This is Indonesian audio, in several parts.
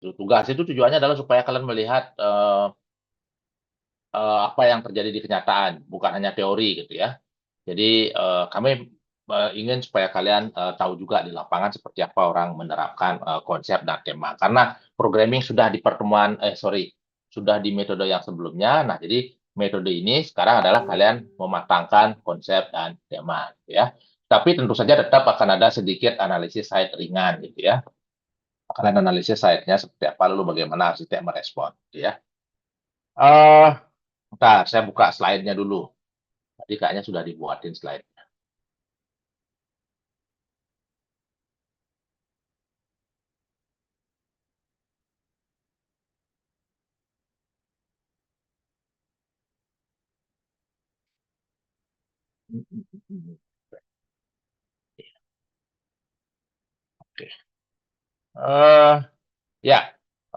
Tugas itu tujuannya adalah supaya kalian melihat apa yang terjadi di kenyataan, bukan hanya teori gitu ya. Jadi kami ingin supaya kalian tahu juga di lapangan seperti apa orang menerapkan konsep dan tema. Karena programming sudah di pertemuan, sudah di metode yang sebelumnya. Nah, jadi metode ini sekarang adalah kalian mematangkan konsep dan tema, gitu ya. Tapi tentu saja tetap akan ada sedikit analisis side ringan, gitu ya. Kalian analisis side-nya seperti apa, lalu bagaimana arsitek merespon, gitu ya. Eh, Bentar, saya buka slide-nya dulu. Tadi kayaknya sudah dibuatin slide. Oke. Eh, ya,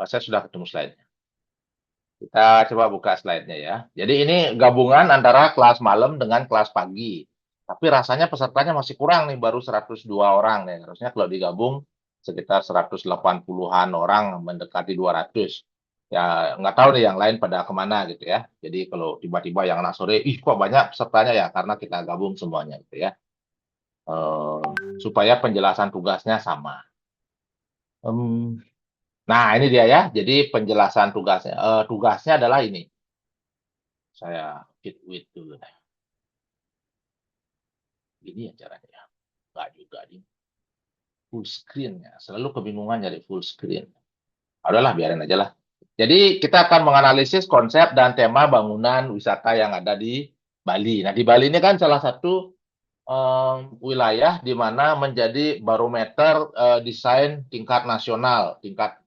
saya sudah ketemu slide. Kita coba buka slide-nya ya. Jadi ini gabungan antara kelas malam dengan kelas pagi. Tapi rasanya pesertanya masih kurang nih, baru 102 orang nih. Harusnya kalau digabung sekitar 180-an orang, mendekati 200. Ya, nggak tahu nih yang lain pada kemana gitu ya. Jadi kalau tiba-tiba yang anak sore, ih kok banyak pesertanya ya, karena kita gabung semuanya gitu ya. Eh, supaya penjelasan tugasnya sama. Em, Nah, ini dia ya. Jadi penjelasan tugasnya. Tugasnya adalah ini. Saya fit with dulu. Ini ya caranya. Enggak juga di full screen ya. Selalu kebingungan nyari full screen. Udahlah, biarin aja lah. Jadi kita akan menganalisis konsep dan tema bangunan wisata yang ada di Bali. Nah, di Bali ini kan salah satu wilayah di mana menjadi barometer desain tingkat nasional, tingkat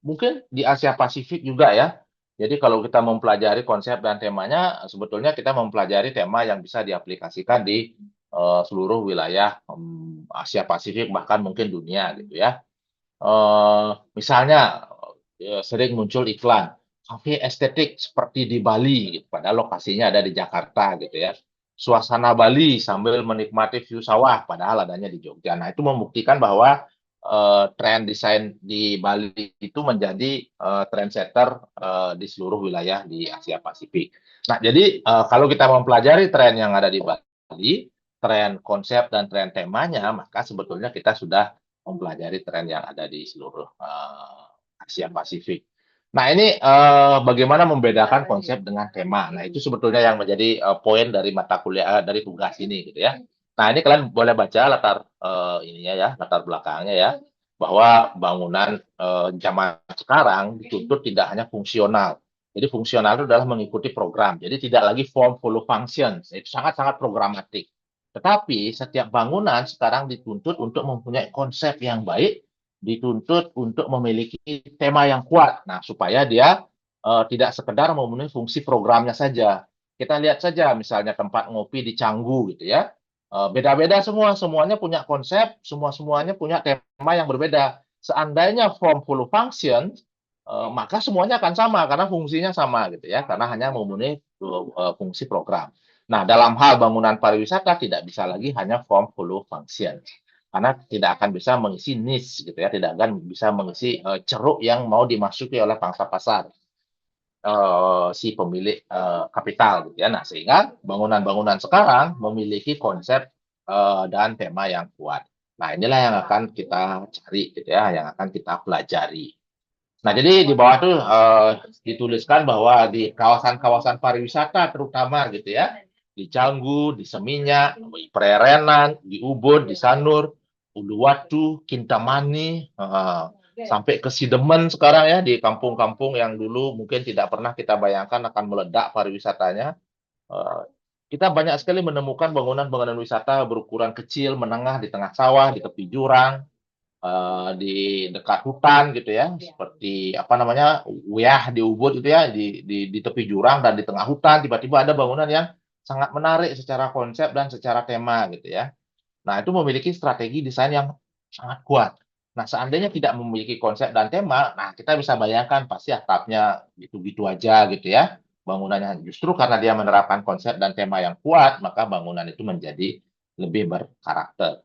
mungkin di Asia Pasifik juga ya. Jadi kalau kita mempelajari konsep dan temanya, sebetulnya kita mempelajari tema yang bisa diaplikasikan di seluruh wilayah Asia Pasifik bahkan mungkin dunia gitu ya. Misalnya sering muncul iklan kafe estetik seperti di Bali, gitu. Padahal lokasinya ada di Jakarta gitu ya. Suasana Bali sambil menikmati view sawah, padahal adanya di Jogja. Nah, itu membuktikan bahwa tren desain di Bali itu menjadi trendsetter di seluruh wilayah di Asia Pasifik. Nah, jadi kalau kita mempelajari tren yang ada di Bali, tren konsep dan tren temanya, maka sebetulnya kita sudah mempelajari tren yang ada di seluruh Asia Pasifik. Nah, ini bagaimana membedakan konsep dengan tema. Nah, itu sebetulnya yang menjadi poin dari mata kuliah dari tugas ini gitu ya. Nah, ini kalian boleh baca latar ininya ya, latar belakangnya ya, bahwa bangunan zaman sekarang dituntut tidak hanya fungsional. Jadi fungsional itu adalah mengikuti program. Jadi tidak lagi form follow functions. Itu sangat-sangat programatik. Tetapi setiap bangunan sekarang dituntut untuk mempunyai konsep yang baik, dituntut untuk memiliki tema yang kuat. Nah, supaya dia tidak sekedar memenuhi fungsi programnya saja. Kita lihat saja misalnya tempat ngopi di Canggu gitu ya. Beda-beda semua, semuanya punya konsep, semuanya punya tema yang berbeda. Seandainya form full function, maka semuanya akan sama karena fungsinya sama gitu ya, karena hanya memenuhi fungsi program. Nah, dalam hal bangunan pariwisata tidak bisa lagi hanya form follow function. Karena tidak akan bisa mengisi niche gitu ya, tidak akan bisa mengisi ceruk yang mau dimasuki oleh pangsa pasar si pemilik kapital gitu ya. Nah, sehingga bangunan-bangunan sekarang memiliki konsep dan tema yang kuat. Nah, inilah yang akan kita cari gitu ya, yang akan kita pelajari. Nah, jadi di bawah tuh dituliskan bahwa di kawasan-kawasan pariwisata terutama gitu ya, di Canggu, di Seminyak, di Prerenan, di Ubud, di Sanur, Uluwatu, Kintamani, sampai ke Sidemen sekarang ya, di kampung-kampung yang dulu mungkin tidak pernah kita bayangkan akan meledak pariwisatanya. Eh, Kita banyak sekali menemukan bangunan-bangunan wisata berukuran kecil, menengah, di tengah sawah, di tepi jurang, di dekat hutan gitu ya, seperti apa namanya, Uyah di Ubud gitu ya, di tepi jurang dan di tengah hutan tiba-tiba ada bangunan yang sangat menarik secara konsep dan secara tema gitu ya. Nah, itu memiliki strategi desain yang sangat kuat. Nah, seandainya tidak memiliki konsep dan tema, nah kita bisa bayangkan pasti atapnya gitu-gitu aja gitu ya. Bangunannya justru karena dia menerapkan konsep dan tema yang kuat, maka bangunan itu menjadi lebih berkarakter.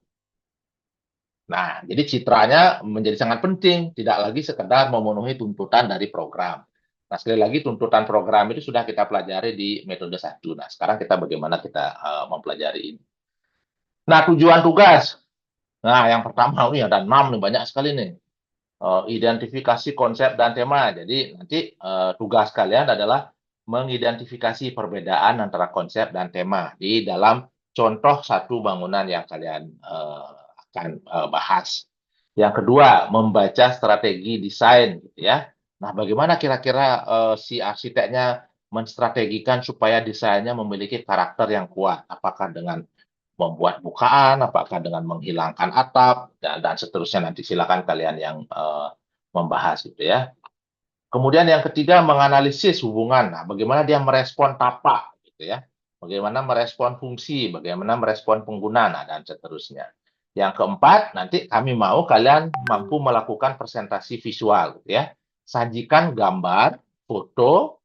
Nah, jadi citranya menjadi sangat penting, tidak lagi sekedar memenuhi tuntutan dari program. Nah, sekali lagi tuntutan program itu sudah kita pelajari di metode 1. Nah, sekarang kita bagaimana kita mempelajari ini. Nah, tujuan tugas. Nah, yang pertama ini ada 6 nih, banyak sekali nih. Identifikasi konsep dan tema. Jadi nanti tugas kalian adalah mengidentifikasi perbedaan antara konsep dan tema di dalam contoh satu bangunan yang kalian akan bahas. Yang kedua, membaca strategi desain, gitu ya. Nah, bagaimana kira-kira si arsiteknya menstrategikan supaya desainnya memiliki karakter yang kuat? Apakah dengan membuat bukaan, apakah dengan menghilangkan atap, dan seterusnya. Nanti silakan kalian yang membahas gitu ya. Kemudian yang ketiga, menganalisis hubungan. Nah, bagaimana dia merespon tapak gitu ya. Bagaimana merespon fungsi, bagaimana merespon pengguna, nah, dan seterusnya. Yang keempat, nanti kami mau kalian mampu melakukan presentasi visual gitu ya. Sajikan gambar, foto,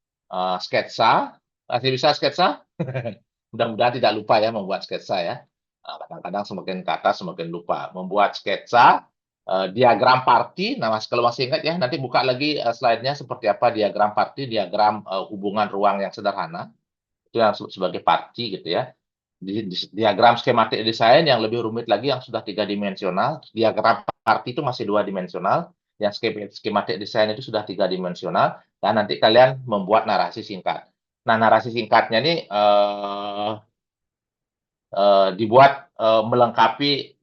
sketsa. Masih bisa sketsa? Mudah-mudahan tidak lupa ya membuat sketsa ya. Kadang-kadang semakin ke atas semakin lupa. Membuat sketsa, diagram party. Nah, Mas, kalau masih ingat ya, nanti buka lagi slide-nya seperti apa diagram party, diagram hubungan ruang yang sederhana. Itu yang sebagai party gitu ya. Diagram skematik desain yang lebih rumit lagi yang sudah 3 dimensional. Diagram party itu masih 2 dimensional. Yang skematik desain itu sudah 3 dimensional. Dan nanti kalian membuat narasi singkat. Nah, narasi singkatnya ini dibuat melengkapi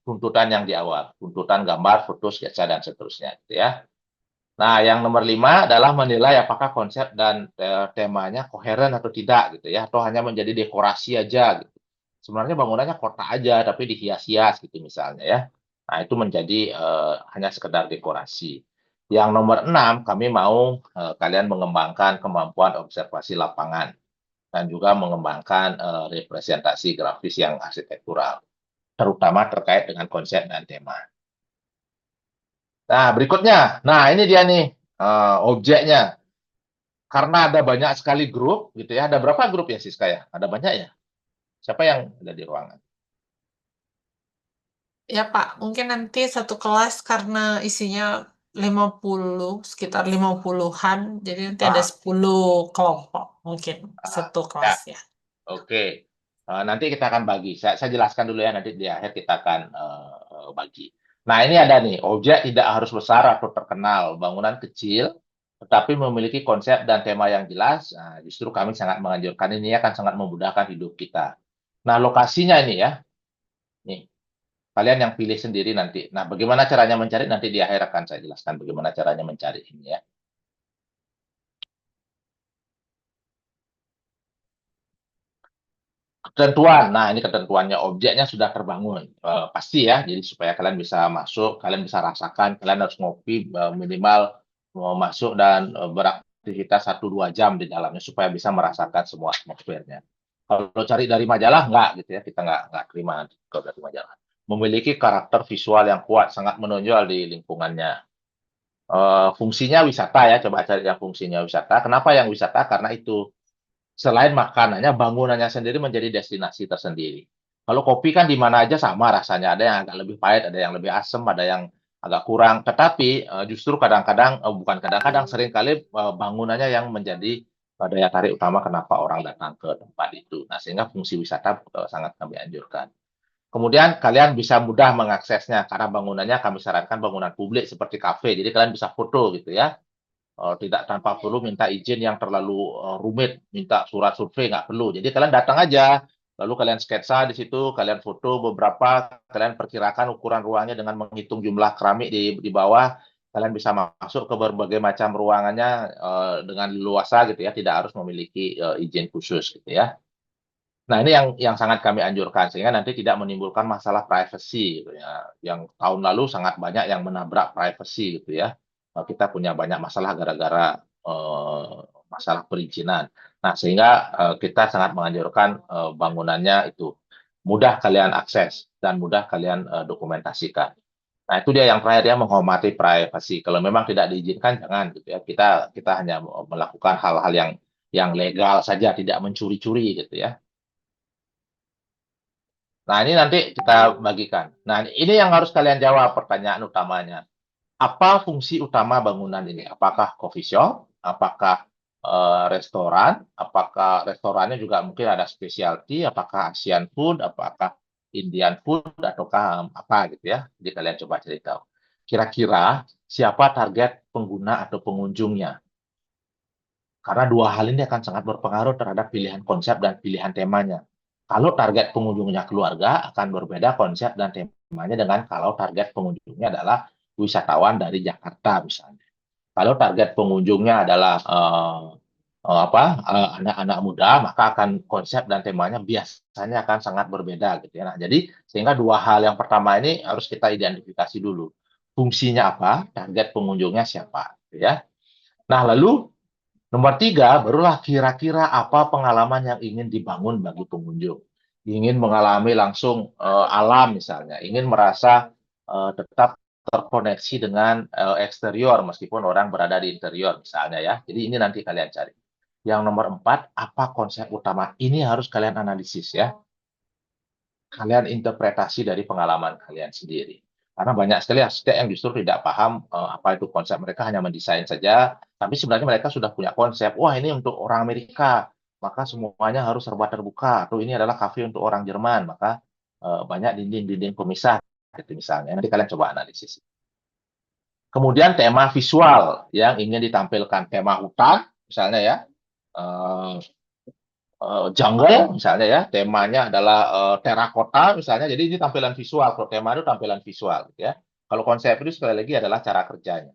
tuntutan yang di awal, tuntutan gambar, foto, sketsa, dan seterusnya, gitu ya. Nah, yang nomor 5 adalah menilai apakah konsep dan temanya koheren atau tidak, gitu ya, atau hanya menjadi dekorasi aja, gitu. Sebenarnya bangunannya kota aja, tapi dihias-hias, gitu misalnya ya. Nah, itu menjadi hanya sekedar dekorasi. Yang nomor 6, kami mau kalian mengembangkan kemampuan observasi lapangan dan juga mengembangkan representasi grafis yang arsitektural, terutama terkait dengan konsep dan tema. Nah, berikutnya. Nah, ini dia nih objeknya. Karena ada banyak sekali grup gitu ya. Ada berapa grup ya Siska ya? Ada banyak ya? Siapa yang ada di ruangan? Ya Pak, mungkin nanti satu kelas karena isinya 50, sekitar 50-an, jadi nanti ada Ah, 10 kelompok mungkin satu ya, kelas ya. oke. Nanti kita akan bagi. Saya jelaskan dulu ya, nanti di akhir kita akan bagi. Nah, ini ada nih, objek tidak harus besar atau terkenal, bangunan kecil, tetapi memiliki konsep dan tema yang jelas. Nah, justru kami sangat menganjurkan ini akan sangat memudahkan hidup kita. Nah, lokasinya ini ya, nih, kalian yang pilih sendiri nanti. Nah, bagaimana caranya mencari nanti di akhir akan saya jelaskan bagaimana caranya mencari ini ya. Ketentuan. Nah, ini ketentuannya objeknya sudah terbangun. Pasti ya. Jadi supaya kalian bisa masuk, kalian bisa rasakan, kalian harus ngopi minimal mau masuk dan beraktivitas 1-2 jam di dalamnya supaya bisa merasakan semua atmosfernya. Kalau cari dari majalah enggak gitu ya, kita enggak terima kalau dari majalah. Memiliki karakter visual yang kuat, sangat menonjol di lingkungannya. Fungsinya wisata ya, coba cari yang fungsinya wisata. Kenapa yang wisata? Karena itu selain makanannya, bangunannya sendiri menjadi destinasi tersendiri. Kalau kopi kan di mana aja sama rasanya, ada yang agak lebih pahit, ada yang lebih asam, ada yang agak kurang. Tetapi justru kadang-kadang, bukan kadang-kadang, seringkali bangunannya yang menjadi daya tarik utama kenapa orang datang ke tempat itu. Nah, sehingga fungsi wisata sangat kami anjurkan. Kemudian kalian bisa mudah mengaksesnya karena bangunannya kami sarankan bangunan publik seperti kafe. Jadi kalian bisa foto gitu ya. Tidak tanpa perlu minta izin yang terlalu rumit, minta surat survei nggak perlu. Jadi kalian datang aja, lalu kalian sketsa di situ, kalian foto beberapa, kalian perkirakan ukuran ruangnya dengan menghitung jumlah keramik di bawah, kalian bisa masuk ke berbagai macam ruangannya dengan leluasa gitu ya, tidak harus memiliki izin khusus gitu ya. Nah, ini yang sangat kami anjurkan sehingga nanti tidak menimbulkan masalah privacy gitu ya. Yang tahun lalu sangat banyak yang menabrak privacy gitu ya. Kita punya banyak masalah gara-gara masalah perizinan. Nah, sehingga kita sangat menganjurkan bangunannya itu mudah kalian akses dan mudah kalian dokumentasikan. Nah, itu dia yang terakhir ya, menghormati privasi. Kalau memang tidak diizinkan jangan gitu ya. Kita hanya melakukan hal-hal yang legal saja, tidak mencuri-curi gitu ya. Nah, ini nanti kita bagikan. Nah, ini yang harus kalian jawab pertanyaan utamanya. Apa fungsi utama bangunan ini? Apakah coffee shop? Apakah restoran? Apakah restorannya juga mungkin ada specialty? Apakah Asian food? Apakah Indian food? Ataukah apa gitu ya? Jadi kalian coba cari tahu. Kira-kira siapa target pengguna atau pengunjungnya? Karena dua hal ini akan sangat berpengaruh terhadap pilihan konsep dan pilihan temanya. Kalau target pengunjungnya keluarga, akan berbeda konsep dan temanya dengan kalau target pengunjungnya adalah wisatawan dari Jakarta misalnya. Kalau target pengunjungnya adalah anak-anak muda, maka akan konsep dan temanya biasanya akan sangat berbeda gitu ya. Nah, jadi sehingga dua hal yang pertama ini harus kita identifikasi dulu. Fungsinya apa, target pengunjungnya siapa, gitu ya. Nah, lalu nomor tiga, barulah kira-kira apa pengalaman yang ingin dibangun bagi pengunjung. Ingin mengalami langsung alam misalnya, ingin merasa tetap terkoneksi dengan eksterior meskipun orang berada di interior misalnya ya. Jadi ini nanti kalian cari. Yang nomor empat, apa konsep utama? Ini harus kalian analisis ya. Kalian interpretasi dari pengalaman kalian sendiri. Karena banyak sekali arsitek yang justru tidak paham apa itu konsep. Mereka hanya mendesain saja, tapi sebenarnya mereka sudah punya konsep. Wah, ini untuk orang Amerika, maka semuanya harus serba terbuka. Atau ini adalah kafe untuk orang Jerman, maka banyak dinding-dinding pemisah. Gitu misalnya. Nanti kalian coba analisis. Kemudian tema visual yang ingin ditampilkan. Tema hutan, misalnya ya. Eh, jungle misalnya ya, temanya adalah terakota misalnya. Jadi ini tampilan visual. Kalau tema itu tampilan visual gitu ya. Kalau konsep itu sekali lagi adalah cara kerjanya.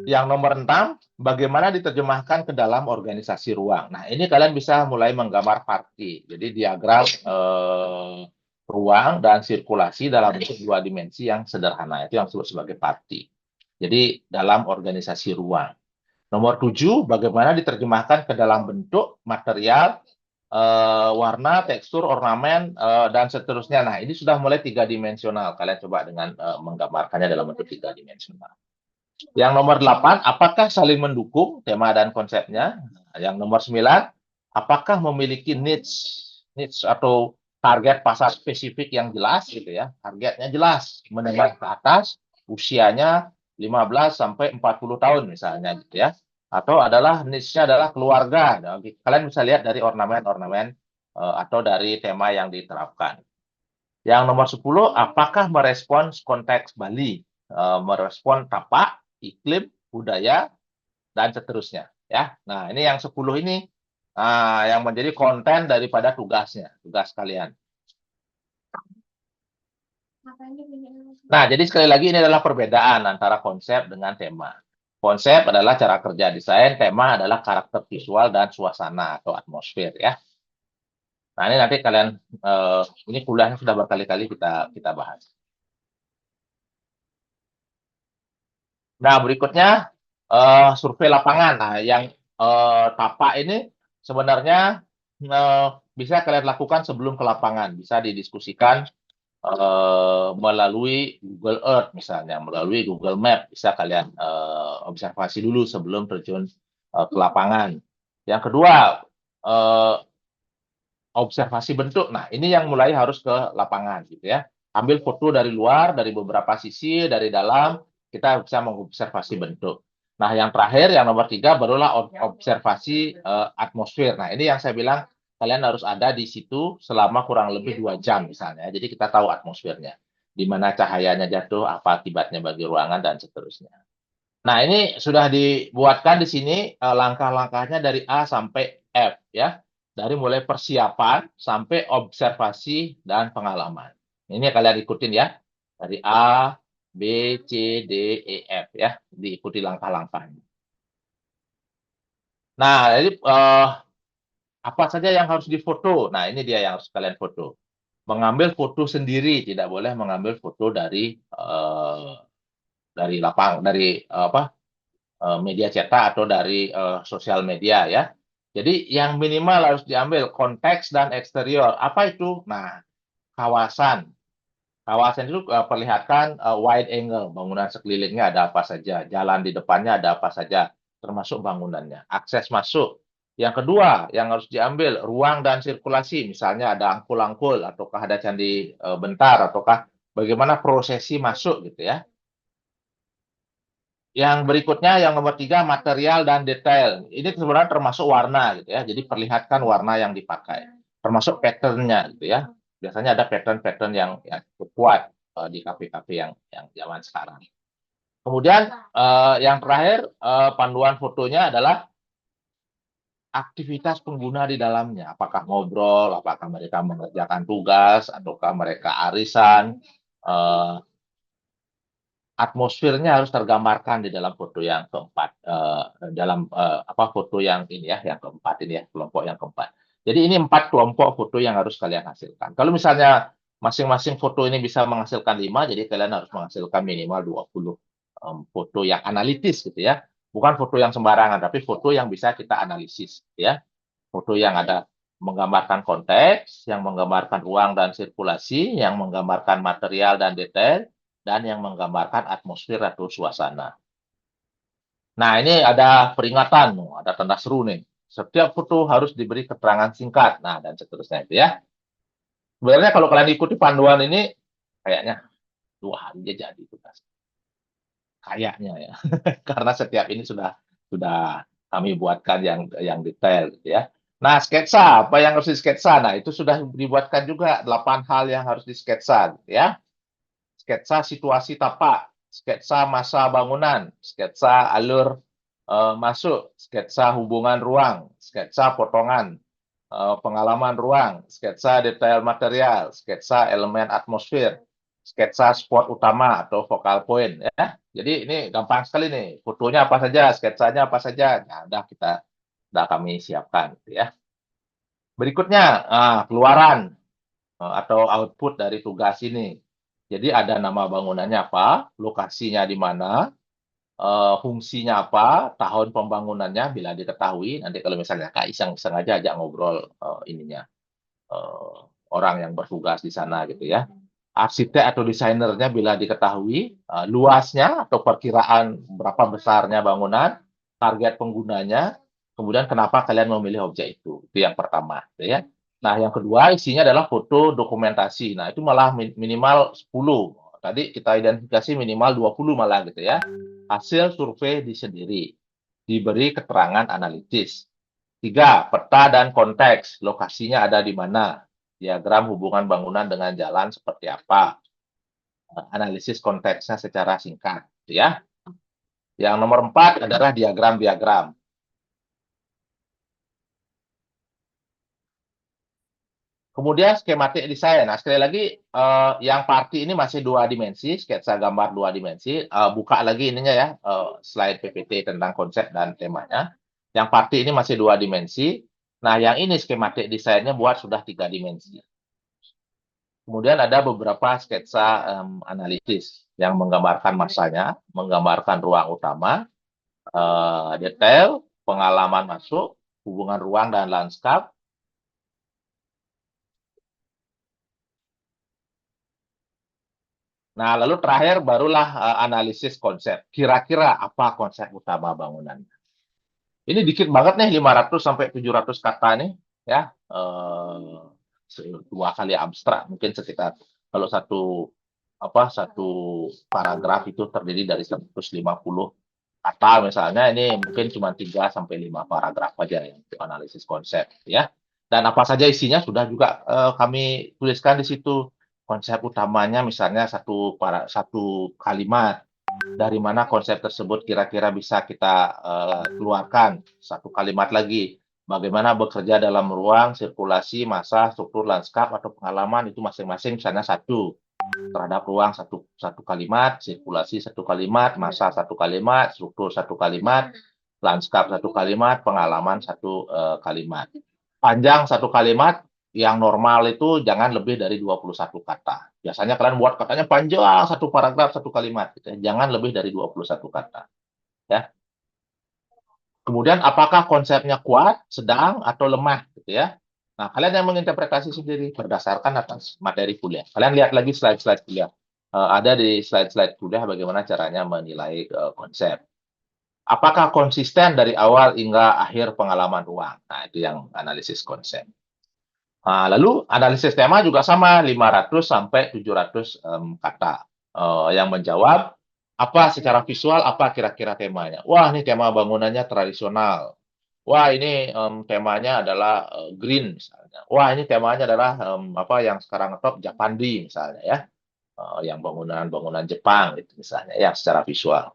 Yang nomor 6, bagaimana diterjemahkan ke dalam organisasi ruang. Nah, ini kalian bisa mulai menggambar parti. Jadi diagram ruang dan sirkulasi dalam bentuk dua dimensi yang sederhana. Itu yang disebut sebagai parti. Jadi dalam organisasi ruang. Nomor 7, bagaimana diterjemahkan ke dalam bentuk, material, warna, tekstur, ornamen, dan seterusnya. Nah, ini sudah mulai tiga dimensional. Kalian coba dengan menggambarkannya dalam bentuk tiga dimensional. Yang nomor 8, apakah saling mendukung tema dan konsepnya? Yang nomor 9, apakah memiliki niche atau target pasar spesifik yang jelas gitu ya. Targetnya jelas, menengah ke atas, usianya 15 sampai 40 tahun misalnya gitu ya. Atau adalah niche-nya adalah keluarga. Nah, kalian bisa lihat dari ornamen-ornamen atau dari tema yang diterapkan. Yang nomor 10, apakah merespons konteks Bali, merespon tapak, iklim, budaya, dan seterusnya. Ya, nah ini yang 10 ini yang menjadi konten daripada tugasnya, tugas kalian. Nah, jadi sekali lagi ini adalah perbedaan antara konsep dengan tema. Konsep adalah cara kerja desain, tema adalah karakter visual dan suasana atau atmosfer ya. Nah, ini nanti kalian ini kuliahnya sudah berkali-kali kita bahas. Nah, berikutnya survei lapangan. Nah, yang tapak ini sebenarnya bisa kalian lakukan sebelum ke lapangan. Bisa didiskusikan melalui Google Earth misalnya, melalui Google Map. Bisa kalian observasi dulu sebelum terjun ke lapangan. Yang kedua, observasi bentuk. Nah, ini yang mulai harus ke lapangan gitu ya. Ambil foto dari luar, dari beberapa sisi, dari dalam, kita bisa mengobservasi bentuk. Nah, yang terakhir, yang nomor 3, barulah observasi atmosfer. Nah, ini yang saya bilang, kalian harus ada di situ selama kurang lebih 2 jam misalnya. Jadi kita tahu atmosfernya. Di mana cahayanya jatuh, apa akibatnya bagi ruangan, dan seterusnya. Nah, ini sudah dibuatkan di sini langkah-langkahnya dari A sampai F ya. Dari mulai persiapan sampai observasi dan pengalaman. Ini kalian ikutin ya. Dari A, B, C, D, E, F ya. Diikuti langkah-langkahnya. Nah, jadi apa saja yang harus difoto? Nah, ini dia yang harus kalian foto. Mengambil foto sendiri, tidak boleh mengambil foto dari media cetak atau dari sosial media ya. Jadi yang minimal harus diambil konteks dan eksterior. Apa itu? Nah, kawasan. Kawasan itu perlihatkan wide angle, bangunan sekelilingnya ada apa saja, jalan di depannya ada apa saja, termasuk bangunannya. Akses masuk, Yang kedua, yang harus diambil ruang dan sirkulasi, misalnya ada angkul-angkul, ataukah ada candi bentar, ataukah bagaimana prosesi masuk gitu ya. Yang berikutnya, yang nomor 3, material dan detail. Ini sebenarnya termasuk warna gitu ya. Jadi perlihatkan warna yang dipakai, termasuk pattern-nya gitu ya. Biasanya ada pattern-pattern yang cukup kuat di kafe-kafe yang zaman sekarang. Kemudian yang terakhir, panduan fotonya adalah aktivitas pengguna di dalamnya. Apakah ngobrol, apakah mereka mengerjakan tugas, ataukah mereka arisan. Atmosfernya harus tergambarkan di dalam foto yang keempat, dalam foto yang ini ya, yang keempat ini ya, kelompok yang keempat. Jadi ini 4 kelompok foto yang harus kalian hasilkan. Kalau misalnya masing-masing foto ini bisa menghasilkan 5, jadi kalian harus menghasilkan minimal 20 foto yang analitis gitu ya. Bukan foto yang sembarangan, tapi foto yang bisa kita analisis gitu ya. Foto yang ada menggambarkan konteks, yang menggambarkan ruang dan sirkulasi, yang menggambarkan material dan detail, dan yang menggambarkan atmosfer atau suasana. Nah, ini ada peringatan, ada tanda seru nih. Setiap foto harus diberi keterangan singkat, nah dan seterusnya itu ya. Sebenarnya kalau kalian ikuti panduan ini, kayaknya 2 hari aja jadi tugas. Kayaknya ya, karena setiap ini sudah kami buatkan yang detail gitu ya. Nah, sketsa, apa yang harus disketsa? Nah, itu sudah dibuatkan juga 8 hal yang harus disketsa gitu ya. Sketsa situasi tapak, sketsa masa bangunan, sketsa alur masuk, sketsa hubungan ruang, sketsa potongan, pengalaman ruang, sketsa detail material, sketsa elemen atmosfer, sketsa spot utama atau focal point ya. Jadi ini gampang sekali nih, fotonya apa saja, sketsanya apa saja. Nah, udah kami siapkan gitu ya. Berikutnya, keluaran atau output dari tugas ini. Jadi ada nama bangunannya apa, lokasinya di mana, fungsinya apa, tahun pembangunannya bila diketahui. Nanti kalau misalnya Kak Iseng sengaja ajak ngobrol ininya orang yang bertugas di sana gitu ya. Arsitek atau desainernya bila diketahui, luasnya atau perkiraan berapa besarnya bangunan, target penggunanya, kemudian kenapa kalian memilih objek itu yang pertama, gitu ya. Nah, yang kedua isinya adalah foto dokumentasi. Nah, itu malah minimal 10. Tadi kita identifikasi minimal 20 malah gitu ya. Hasil survei sendiri, diberi keterangan analitis. 3, peta dan konteks, lokasinya ada di mana, diagram hubungan bangunan dengan jalan seperti apa, analisis konteksnya secara singkat, ya. Yang nomor 4 adalah diagram-diagram. Kemudian skematik desain. Nah, sekali lagi yang party ini masih 2 dimensi, sketsa gambar 2 dimensi. Buka lagi ininya ya, slide PPT tentang konsep dan temanya. Yang party ini masih 2 dimensi. Nah, yang ini skematik desainnya buat sudah 3 dimensi. Kemudian ada beberapa sketsa analitis yang menggambarkan masanya, menggambarkan ruang utama, detail, pengalaman masuk, hubungan ruang dan lanskap. Nah, lalu terakhir barulah analisis konsep. Kira-kira apa konsep utama bangunan? Ini dikit banget nih, 500 sampai 700 kata nih, ya. 2 kali abstrak, mungkin sekitar kalau satu paragraf itu terdiri dari 150 kata misalnya, ini mungkin cuma 3 sampai 5 paragraf aja ya untuk analisis konsep ya. Dan apa saja isinya sudah juga kami tuliskan di situ. Konsep utamanya misalnya satu kalimat, dari mana konsep tersebut kira-kira bisa kita keluarkan. Satu kalimat lagi, bagaimana bekerja dalam ruang, sirkulasi, massa, struktur, lanskap, atau pengalaman itu masing-masing misalnya satu. Terhadap ruang satu kalimat, sirkulasi satu kalimat, massa satu kalimat, struktur satu kalimat, lanskap satu kalimat, pengalaman satu kalimat. Panjang satu kalimat, yang normal itu jangan lebih dari 21 kata. Biasanya kalian buat katanya panjang, satu paragraf, satu kalimat. Gitu ya. Jangan lebih dari 21 kata. Ya. Kemudian apakah konsepnya kuat, sedang, atau lemah? Gitu ya. Nah, kalian yang menginterpretasi sendiri berdasarkan atas materi kuliah. Kalian lihat lagi slide-slide kuliah. Ada di slide-slide kuliah bagaimana caranya menilai konsep. apakah konsisten dari awal hingga akhir pengalaman ruang. Nah, itu yang analisis konsep. Nah, lalu analisis tema juga sama, 500 sampai 700 kata. Yang menjawab apa secara visual, apa kira-kira temanya. Wah, ini tema bangunannya tradisional. Wah, ini temanya adalah green misalnya. Wah, ini temanya adalah apa yang sekarang top Japandi misalnya ya. Yang bangunan-bangunan Jepang gitu misalnya ya secara visual.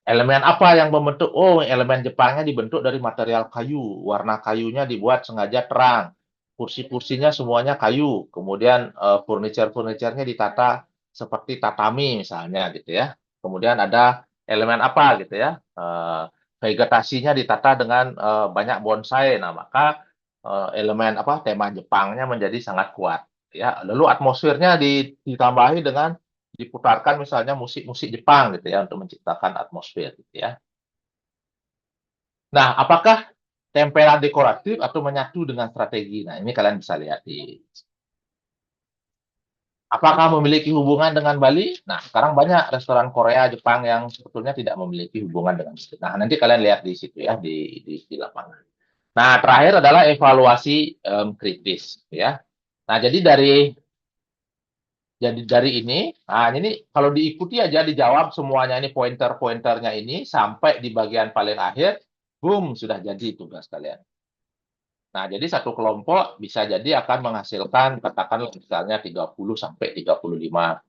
Elemen apa yang membentuk? Oh, elemen Jepangnya dibentuk dari material kayu. Warna kayunya dibuat sengaja terang. Kursi-kursinya semuanya kayu. Kemudian furniture-furniturnya ditata seperti tatami misalnya gitu ya. Kemudian ada elemen apa gitu ya. Vegetasinya ditata dengan banyak bonsai. Nah, maka elemen apa tema Jepangnya menjadi sangat kuat ya. Lalu atmosfernya ditambahi dengan diputarkan misalnya musik-musik Jepang gitu ya untuk menciptakan atmosfer gitu ya. Nah, apakah tempelan dekoratif atau menyatu dengan strategi? Nah, ini kalian bisa lihat di apakah memiliki hubungan dengan Bali? Nah, sekarang banyak restoran Korea, Jepang yang sebetulnya tidak memiliki hubungan dengan Bali. Nah, nanti kalian lihat di situ ya di lapangan. Nah, terakhir adalah evaluasi kritis ya. Nah, jadi dari ini, nah ini kalau diikuti aja dijawab semuanya ini pointer-pointernya ini sampai di bagian paling akhir, boom sudah jadi tugas kalian. Nah, jadi satu kelompok bisa jadi akan menghasilkan katakanlah misalnya 30 sampai 35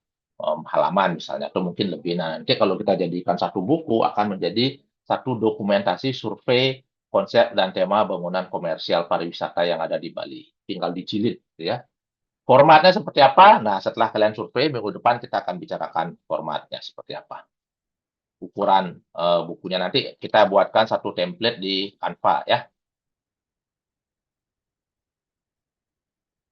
halaman misalnya atau mungkin lebih. Nah, nanti kalau kita jadikan satu buku akan menjadi satu dokumentasi survei konsep dan tema bangunan komersial pariwisata yang ada di Bali. Tinggal dijilid gitu ya. Formatnya seperti apa? Nah, setelah kalian survei, minggu depan kita akan bicarakan formatnya seperti apa. Ukuran bukunya nanti kita buatkan satu template di Canva ya.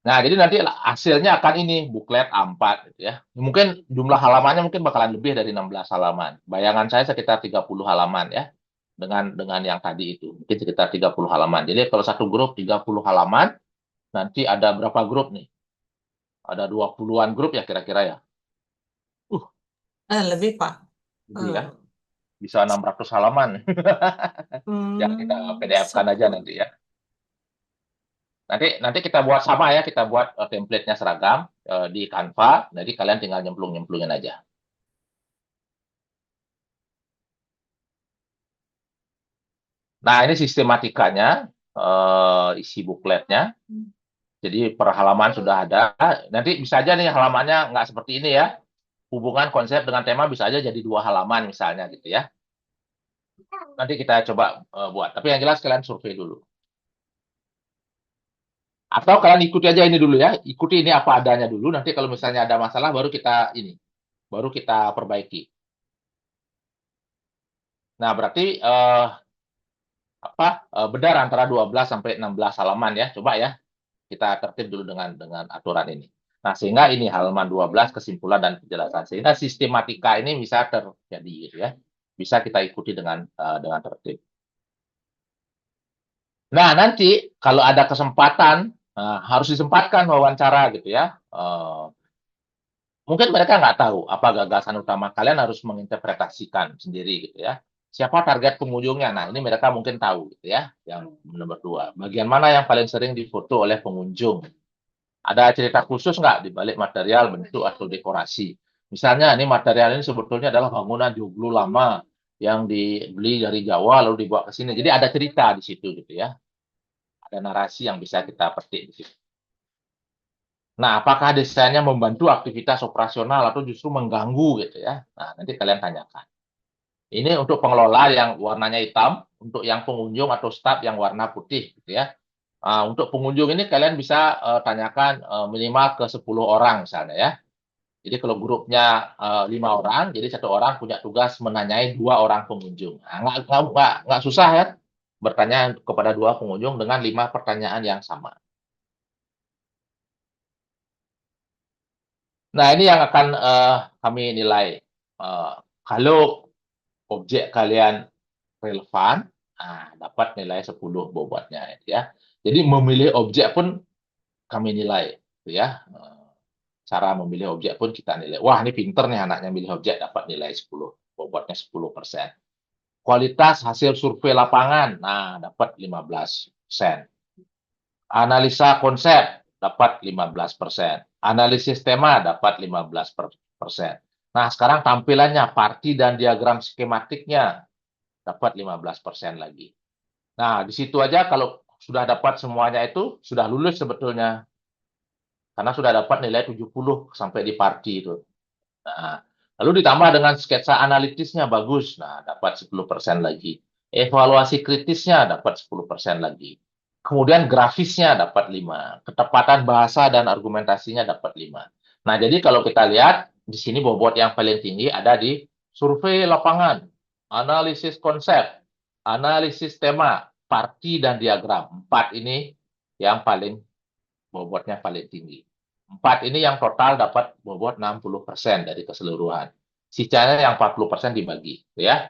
Nah, jadi nanti hasilnya akan ini, buklet A4 gitu ya. Mungkin jumlah halamannya mungkin bakalan lebih dari 16 halaman. Bayangan saya sekitar 30 halaman ya. Dengan yang tadi itu, mungkin sekitar 30 halaman. Jadi kalau satu grup 30 halaman, nanti ada berapa grup nih? Ada 20-an grup ya kira-kira ya. Uh, Lebih, Pak. lebih Eh, ya. Bisa 600 halaman. Yang kita PDF-kan aja 10. nanti ya. Nanti nanti kita buat sama ya, kita buat template-nya seragam di Canva. Jadi kalian tinggal nyemplung-nyemplungin aja. Nah, ini sistematikanya, isi bukletnya. Jadi per halaman sudah ada. Nanti bisa aja nih halamannya nggak seperti ini ya. Hubungan konsep dengan tema bisa aja jadi 2 halaman misalnya gitu ya. Nanti kita coba buat. Tapi yang jelas kalian survei dulu. Atau kalian ikuti aja ini dulu ya. Ikuti ini apa adanya dulu. Nanti kalau misalnya ada masalah baru kita ini. Baru kita perbaiki. Nah, berarti benar antara 12 sampai 16 halaman ya. Coba ya kita tertib dulu dengan aturan ini. Nah, sehingga ini halaman 12 kesimpulan dan penjelasan. Sehingga sistematika ini bisa terjadi gitu ya. Bisa kita ikuti dengan tertib. Nah, nanti kalau ada kesempatan harus disempatkan wawancara gitu ya. Mungkin mereka nggak tahu apa gagasan utama kalian harus menginterpretasikan sendiri gitu ya. Siapa target pengunjungnya? Nah, ini mereka mungkin tahu gitu ya. Yang nomor 2. Bagian mana yang paling sering difoto oleh pengunjung? Ada cerita khusus nggak di balik material, bentuk, atau dekorasi? Misalnya, ini material ini sebetulnya adalah bangunan joglo lama yang dibeli dari Jawa lalu dibawa ke sini. Jadi ada cerita di situ gitu ya. Ada narasi yang bisa kita petik di situ. Nah, apakah desainnya membantu aktivitas operasional atau justru mengganggu gitu ya? Nah, nanti kalian tanyakan. Ini untuk pengelola yang warnanya hitam, untuk yang pengunjung atau staf yang warna putih gitu ya. Untuk pengunjung ini kalian bisa tanyakan minimal ke 10 orang misalnya ya. Jadi kalau grupnya 5 orang, jadi satu orang punya tugas menanyai 2 orang pengunjung. Nah, nggak susah ya bertanya kepada 2 pengunjung dengan 5 pertanyaan yang sama. Nah, ini yang akan kami nilai. Eh, Kalau objek kalian relevan, dapat nilai 10 bobotnya ya. Jadi memilih objek pun kami nilai gitu ya. Cara memilih objek pun kita nilai. Wah, ini pinter nih anaknya milih objek dapat nilai 10. Bobotnya 10%. Kualitas hasil survei lapangan, nah dapat 15%. Analisa konsep dapat 15%. Analisis tema dapat 15%. Nah, sekarang tampilannya, parti dan diagram skematiknya dapat 15% lagi. Nah, di situ aja kalau sudah dapat semuanya itu, sudah lulus sebetulnya. Karena sudah dapat nilai 70 sampai di parti itu. Nah, lalu ditambah dengan sketsa analitisnya bagus, nah dapat 10% lagi. Evaluasi kritisnya dapat 10% lagi. Kemudian grafisnya dapat 5. Ketepatan bahasa dan argumentasinya dapat 5. Nah, jadi kalau kita lihat, di sini bobot yang paling tinggi ada di survei lapangan, analisis konsep, analisis tema, parti, dan diagram. 4 ini yang paling bobotnya paling tinggi. 4 ini yang total dapat bobot 60% dari keseluruhan. Sisanya yang 40% dibagi, ya.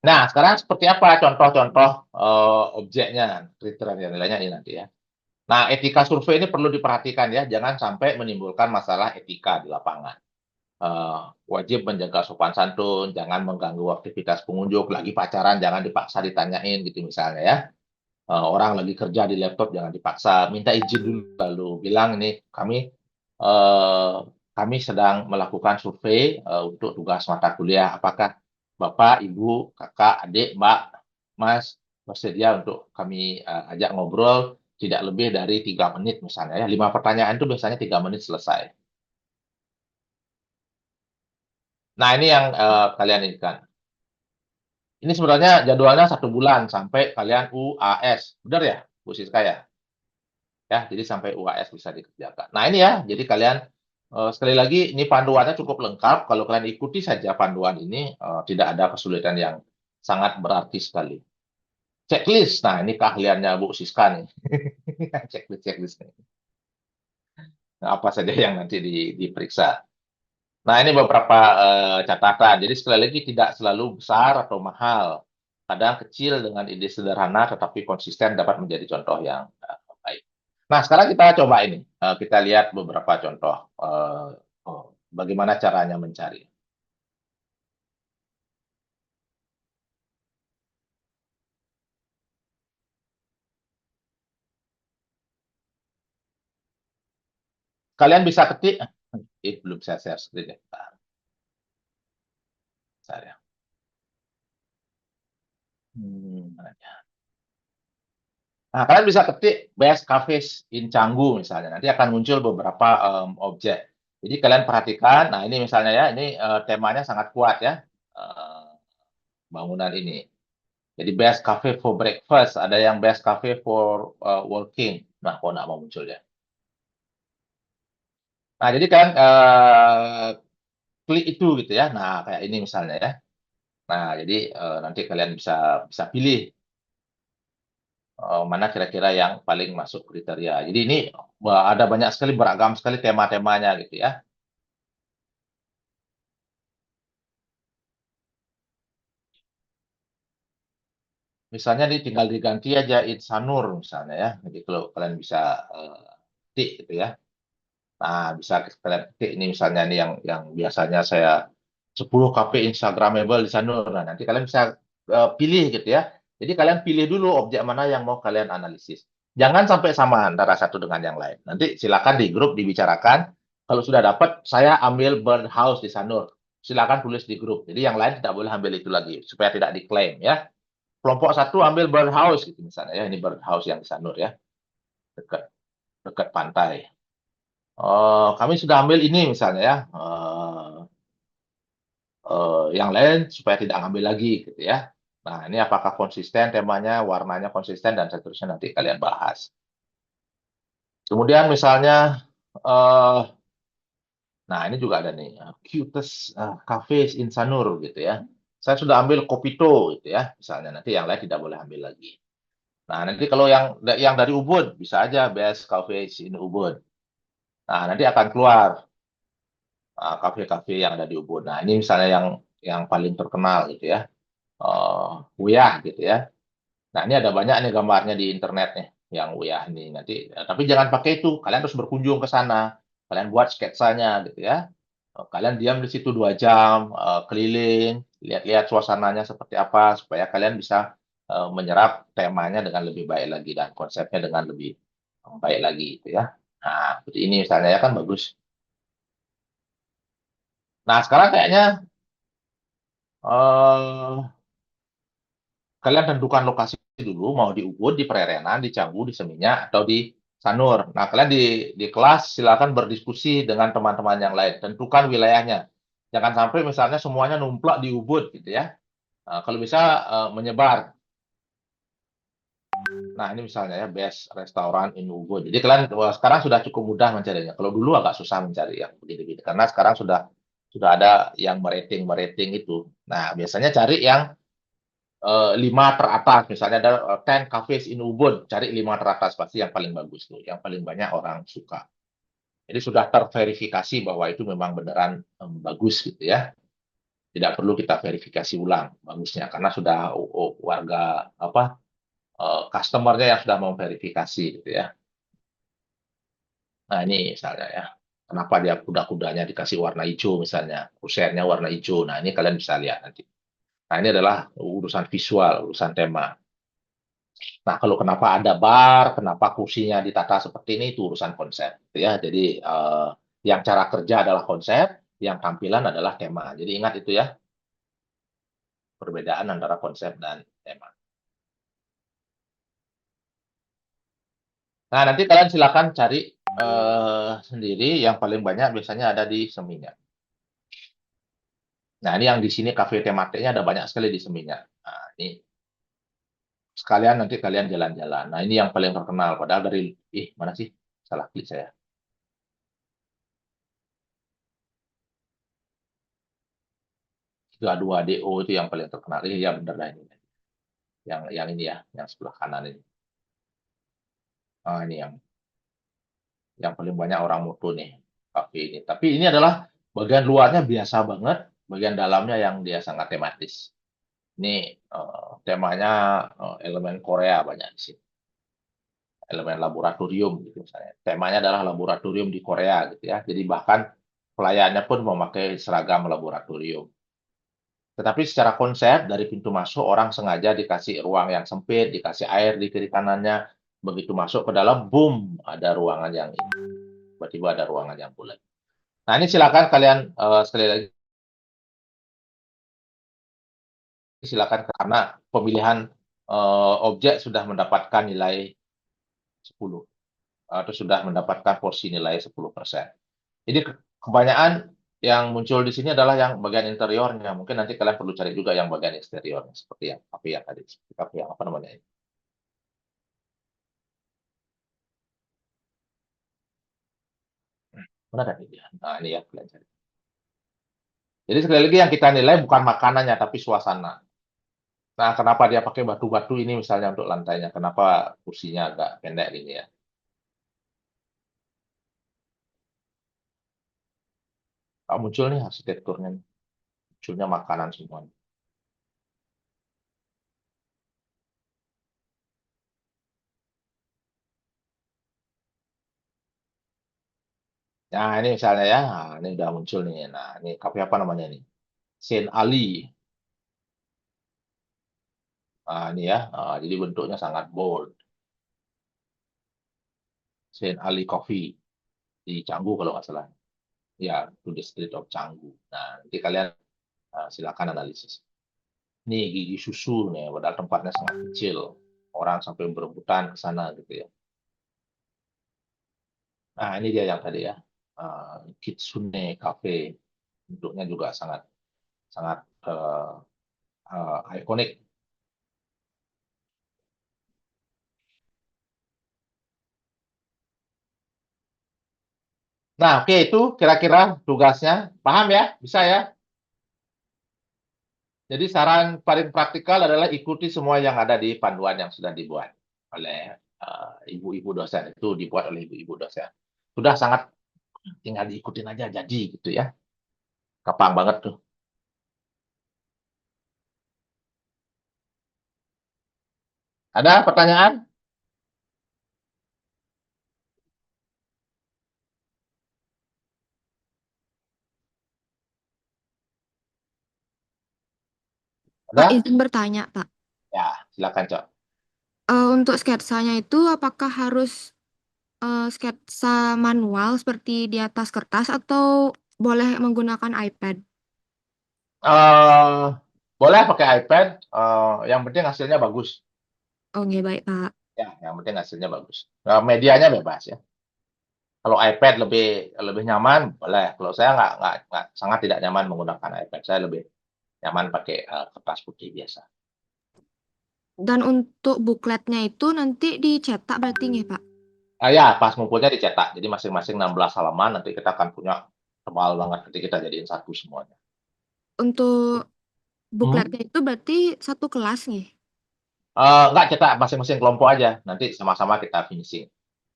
Nah, sekarang seperti apa contoh-contoh objeknya, kriteria nilainya ini nanti ya. Nah, etika survei ini perlu diperhatikan ya, jangan sampai menimbulkan masalah etika di lapangan. Wajib menjaga sopan santun, jangan mengganggu aktivitas pengunjung, lagi pacaran jangan dipaksa ditanyain gitu misalnya ya. Orang lagi kerja di laptop jangan dipaksa, minta izin dulu lalu bilang ini eh, kami sedang melakukan survei untuk tugas mata kuliah. Apakah Bapak, Ibu, Kakak, Adik, Mbak, Mas bersedia untuk kami ajak ngobrol tidak lebih dari 3 menit misalnya ya. 5 pertanyaan itu biasanya 3 menit selesai. Nah ini yang kalian inginkan. Ini sebenarnya jadwalnya 1 bulan sampai kalian UAS, benar ya, Bu Siska ya? Ya, jadi sampai UAS bisa dikerjakan. Nah, ini ya, jadi kalian sekali lagi ini panduannya cukup lengkap. Kalau kalian ikuti saja panduan ini, tidak ada kesulitan yang sangat berarti sekali. Checklist, nah ini keahliannya Bu Siska nih. Checklist nih. Nah, apa saja yang nanti diperiksa. Nah, ini beberapa catatan. Jadi sekali lagi tidak selalu besar atau mahal. Kadang kecil dengan ide sederhana tetapi konsisten dapat menjadi contoh yang baik. Nah, sekarang kita coba ini. Kita lihat beberapa contoh bagaimana caranya mencari. Kalian bisa ketik, belum saya share screen ya. Saya. Mana ya? Nah, kalian bisa ketik best cafes in Canggu misalnya. Nanti akan muncul beberapa objek. Jadi kalian perhatikan. Nah, ini misalnya ya, ini temanya sangat kuat ya. eh, Bangunan ini. Jadi best cafe for breakfast, ada yang best cafe for working. Nah, kok nggak mau muncul ya. Nah, jadi kan klik itu gitu ya. Nah, kayak ini misalnya ya. Nah, jadi nanti kalian bisa bisa pilih mana kira-kira yang paling masuk kriteria. Jadi ini ada banyak sekali, beragam sekali tema-temanya gitu ya. Misalnya ini tinggal diganti aja Insanur misalnya ya. Jadi kalau kalian bisa ketik gitu ya. Nah, bisa kalian ketik ini misalnya ini yang biasanya saya 10 KP Instagramable di Sanur. Nah, nanti kalian bisa pilih gitu ya. Jadi kalian pilih dulu objek mana yang mau kalian analisis. Jangan sampai sama antara satu dengan yang lain. Nanti silakan di grup dibicarakan. Kalau sudah dapat, saya ambil birdhouse di Sanur. Silakan tulis di grup. Jadi yang lain tidak boleh ambil itu lagi supaya tidak diklaim ya. Kelompok satu ambil birdhouse gitu misalnya ya. Ini birdhouse yang di Sanur ya. Dekat dekat pantai. Kami sudah ambil ini misalnya ya. Yang lain supaya tidak ngambil lagi gitu ya. Nah, ini apakah konsisten temanya, warnanya konsisten dan seterusnya nanti kalian bahas. Kemudian misalnya nah ini juga ada nih cutest cafes in Sanur gitu ya. Saya sudah ambil Kopito gitu ya. Misalnya nanti yang lain tidak boleh ambil lagi. Nah, nanti kalau yang dari Ubud bisa aja best cafes in Ubud. Nah, nanti akan keluar kafe-kafe yang ada di Ubud. Nah, ini misalnya yang paling terkenal gitu ya. Wiyah gitu ya. Nah, ini ada banyak nih gambarnya di internet nih yang Wiyah ini nanti. Tapi jangan pakai itu, kalian harus berkunjung ke sana. Kalian buat sketsanya gitu ya. Kalian diam di situ 2 jam, keliling, lihat-lihat suasananya seperti apa, supaya kalian bisa menyerap temanya dengan lebih baik lagi dan konsepnya dengan lebih baik lagi, gitu ya. Nah, seperti ini misalnya ya kan bagus. Nah, sekarang kayaknya eh, kalian tentukan lokasi dulu, mau di Ubud, di Prerenan, di Canggu, di Seminyak, atau di Sanur. Nah, kalian di kelas silakan berdiskusi dengan teman-teman yang lain. Tentukan wilayahnya. Jangan sampai misalnya semuanya numplak di Ubud, gitu ya. Nah, kalau bisa menyebar. Nah, ini misalnya ya, best restoran in Ubud. Jadi kalian sekarang sudah cukup mudah mencarinya. Kalau dulu agak susah mencari yang begini-begini. Karena sekarang sudah ada yang merating itu. Nah, biasanya cari yang 5 teratas, misalnya ada 10 cafes in Ubud, cari 5 teratas pasti yang paling bagus tuh, yang paling banyak orang suka. Jadi sudah terverifikasi bahwa itu memang beneran bagus gitu ya. Tidak perlu kita verifikasi ulang bagusnya karena sudah warga apa customernya yang sudah memverifikasi gitu ya. Nah ini misalnya ya, kenapa dia kuda-kudanya dikasih warna hijau misalnya, kusernya warna hijau. Nah ini kalian bisa lihat nanti. Nah ini adalah urusan visual, urusan tema. Nah, kalau kenapa ada bar, kenapa kursinya ditata seperti ini, itu urusan konsep. Gitu ya. Jadi, yang cara kerja adalah konsep, yang tampilan adalah tema. Jadi ingat itu ya, perbedaan antara konsep dan tema. Nah, nanti kalian silakan cari sendiri, yang paling banyak biasanya ada di Seminyak. Nah, ini yang di sini kafe tematiknya ada banyak sekali di Seminyak. Nah, ini sekalian nanti kalian jalan-jalan. Nah, ini yang paling terkenal. Padahal dari, mana sih? Salah klik saya. Itu A2DO itu yang paling terkenal. Ya benar lah ini. Yang ini ya, yang sebelah kanan ini. Ini yang paling banyak orang moto nih, kafe ini. Tapi ini adalah bagian luarnya biasa banget, bagian dalamnya yang dia sangat tematis. Ini temanya elemen Korea banyak di sini, elemen laboratorium gitu misalnya. Temanya adalah laboratorium di Korea gitu ya. Jadi bahkan pelayannya pun memakai seragam laboratorium. Tetapi secara konsep dari pintu masuk orang sengaja dikasih ruang yang sempit, dikasih air di kiri kanannya. Begitu masuk ke dalam, boom, ada ruangan yang ini. Tiba-tiba ada ruangan yang bulat. Nah ini silakan kalian sekali lagi silakan karena pemilihan objek sudah mendapatkan nilai 10 atau sudah mendapatkan porsi nilai 10%. Jadi kebanyakan yang muncul di sini adalah yang bagian interiornya. Mungkin nanti kalian perlu cari juga yang bagian eksterior seperti yang kafe yang tadi, seperti kafe yang apa namanya ini. Mana kan ini? Nah ini ya kalian cari. Jadi sekali lagi yang kita nilai bukan makanannya tapi suasana. Nah, kenapa dia pakai batu-batu ini misalnya untuk lantainya? Kenapa kursinya agak pendek ini ya? Muncul nih arsitekturnya, munculnya makanan semua. Nah, ini misalnya ya, nah, ini udah muncul nih. Nah, ini kafe apa namanya nih? Saint Ali. Nah, ini ya, jadi bentuknya sangat bold. Saint Ali Coffee di Canggu kalau nggak salah. Ya, to the street of Canggu. Nah, nanti kalian silakan analisis. Nih gigi susu nih, padahal tempatnya sangat kecil. Orang sampai berebutan ke sana gitu ya. Nah, ini dia yang tadi ya. Kitsune Cafe. Bentuknya juga sangat sangat ikonik. Nah, oke itu kira-kira tugasnya. Paham ya? Bisa ya? Jadi saran paling praktikal adalah ikuti semua yang ada di panduan yang sudah dibuat oleh ibu-ibu dosen. Itu dibuat oleh ibu-ibu dosen. Sudah sangat tinggal diikutin aja jadi gitu ya. Gampang banget tuh. Ada pertanyaan? Pak, Ada? izin bertanya, Pak. Ya, silakan, Cok. Untuk sketsanya itu apakah harus sketsa manual seperti di atas kertas atau boleh menggunakan iPad? Eh, boleh pakai iPad, yang penting hasilnya bagus. Oke, baik, Pak. Ya, yang penting hasilnya bagus. Medianya bebas ya. Kalau iPad lebih lebih nyaman, boleh. Kalau saya nggak sangat tidak nyaman menggunakan iPad. Saya lebih nyaman pakai kertas putih biasa. Dan untuk bukletnya itu nanti dicetak berarti nggih, Pak? Ya, pas ngumpulnya dicetak. Jadi masing-masing 16 halaman. Nanti kita akan punya tebal banget. Nanti kita jadiin satu semuanya. Untuk Hmm? bukletnya itu berarti satu kelas nih. Nggak cetak masing-masing kelompok aja. Nanti sama-sama kita finishing.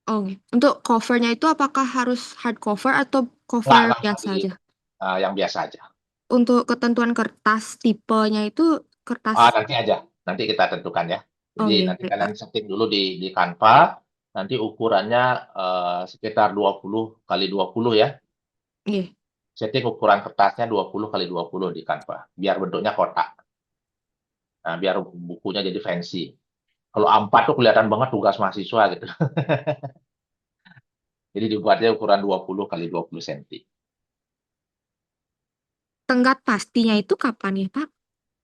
Oh, nggih. Untuk covernya itu apakah harus hardcover atau cover Nggak usah biasa aja? yang biasa aja. Untuk ketentuan kertas tipenya itu kertas. Nanti aja. Nanti kita tentukan ya. Oh, Jadi nggih, nanti baik, kalian Pak. setting dulu di Canva. Nanti ukurannya sekitar 20 kali 20 ya. Nggih. Setting ukuran kertasnya 20 kali 20 di Canva. Biar bentuknya kotak. Nah, biar bukunya jadi fancy. Kalau A4 tuh kelihatan banget tugas mahasiswa gitu. Jadi dibuatnya ukuran 20 kali 20 cm. Tenggat pastinya itu kapan ya, Pak?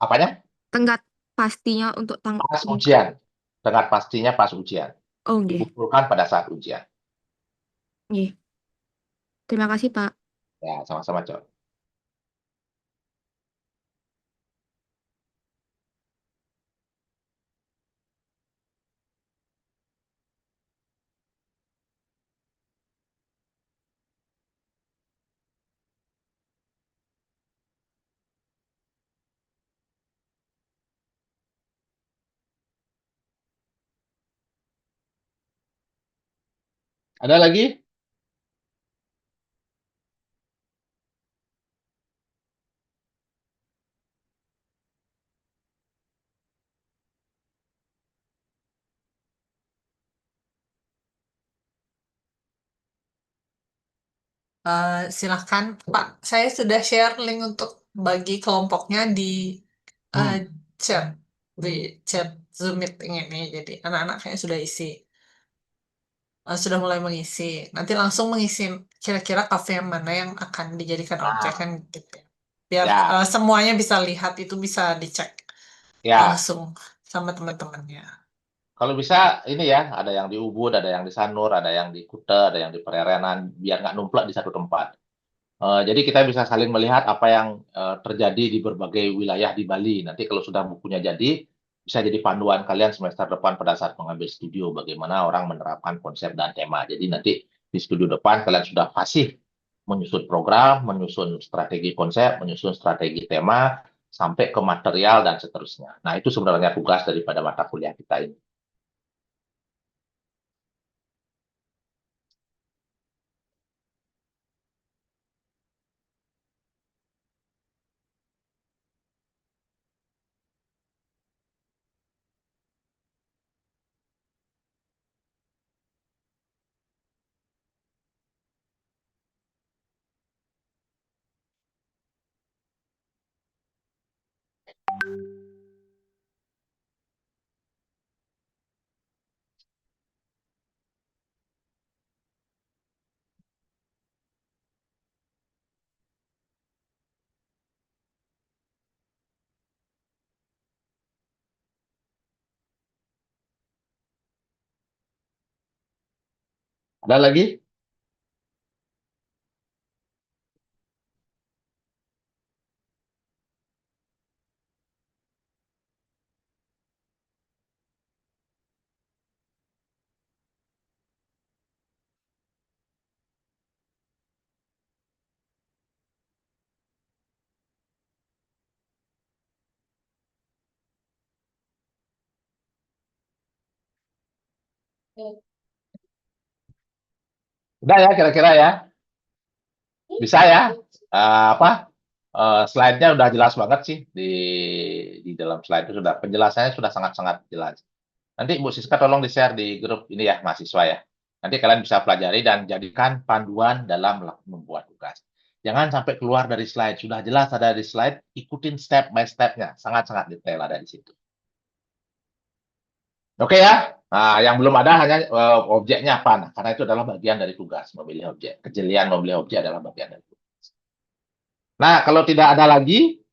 Apanya? Tenggat pastinya untuk Pas ujian. Dengan pastinya pas ujian. Oh, nggih. Dikumpulkan pada saat ujian. Nggih. Terima kasih, Pak. Ya, sama-sama, Cok. Ada lagi? Silahkan, Pak. Saya sudah share link untuk bagi kelompoknya di eh, Hmm. chat di chat Zoom meeting ini. Jadi anak-anak kayaknya sudah sudah mulai mengisi. Nanti langsung mengisi kira-kira kafe yang mana yang akan dijadikan objek Ah, kan gitu. Biar ya, semuanya bisa lihat itu bisa dicek ya. langsung sama teman-temannya. Kalau bisa ini ya, ada yang di Ubud, ada yang di Sanur, ada yang di Kuta, ada yang di Pererenan, biar nggak numplak di satu tempat. Jadi kita bisa saling melihat apa yang terjadi di berbagai wilayah di Bali. Nanti kalau sudah bukunya jadi, bisa jadi panduan kalian semester depan pada saat mengambil studio bagaimana orang menerapkan konsep dan tema. Jadi nanti di studio depan kalian sudah fasih menyusun program, menyusun strategi konsep, menyusun strategi tema, sampai ke material dan seterusnya. Nah, itu sebenarnya tugas daripada mata kuliah kita ini. Ada lagi? Udah ya kira-kira ya. Bisa ya. Apa? Slide-nya udah jelas banget sih di dalam slide itu sudah penjelasannya sudah sangat-sangat jelas. Nanti Bu Siska tolong di-share di grup ini ya mahasiswa ya. Nanti kalian bisa pelajari dan jadikan panduan dalam membuat tugas. Jangan sampai keluar dari slide. Sudah jelas ada di slide, ikutin step by step-nya. Sangat-sangat detail ada di situ. Oke ya. Nah, yang belum ada hanya objeknya apa. Nah, karena itu adalah bagian dari tugas memilih objek. Kejelian memilih objek adalah bagian dari tugas. Nah, kalau tidak ada lagi,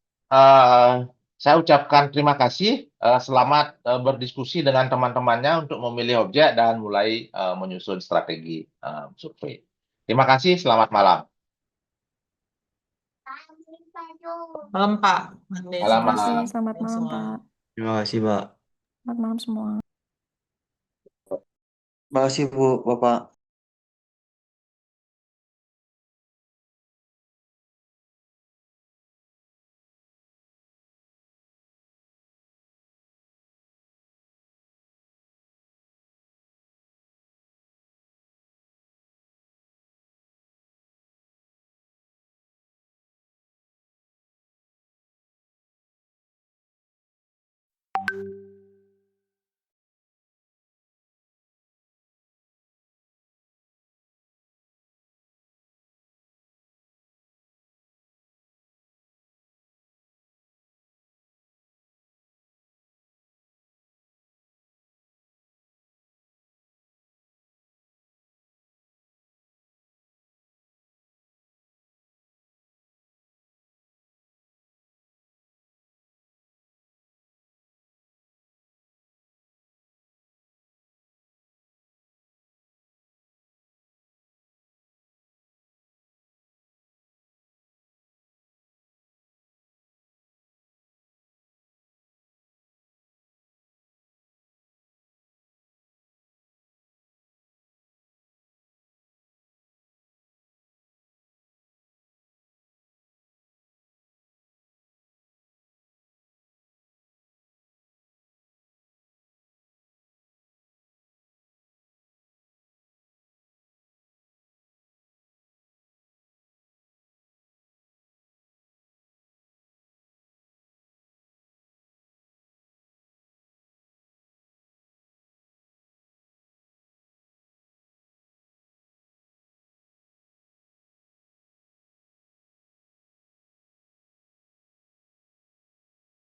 saya ucapkan terima kasih. Selamat berdiskusi dengan teman-temannya untuk memilih objek dan mulai menyusun strategi survei. Terima kasih. Selamat malam. Malam Pak. Mandi Malam, Terima kasih. Mas. Selamat malam, semua. Pak. Terima kasih, Pak. Selamat malam semua. Terima kasih, Bu, Bapak.